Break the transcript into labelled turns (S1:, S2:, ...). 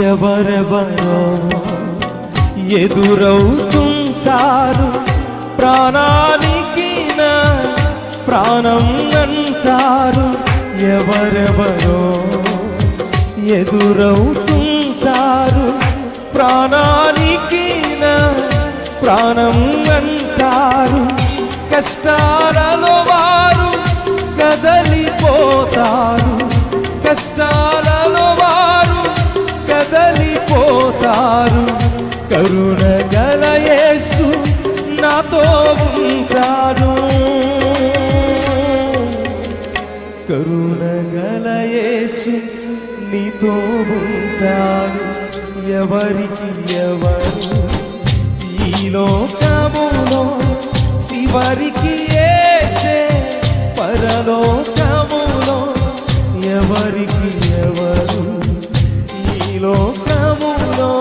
S1: ఎవరెవరో ఎదురవుతుంటారు, ప్రాణానికి నా ప్రాణం అంటారు. ఎవరెవరో ఎదురవుతుంటారు, ప్రాణానికి నా ప్రాణం అంటారు. కష్టాలలో వారు కదలిపోతారు, కష్టాలలో వారు కదలిపోతారు. కరుణ గల యేసు నాతో ఉంటాడు, కరుణ గల యేసు నీతో ఉంటాడు. ఎవరికి ఎవరు ఈ లోకములో చివరికి యేసే పరలోకములో. ఎవరికి ఎవరు ఈ లోకములో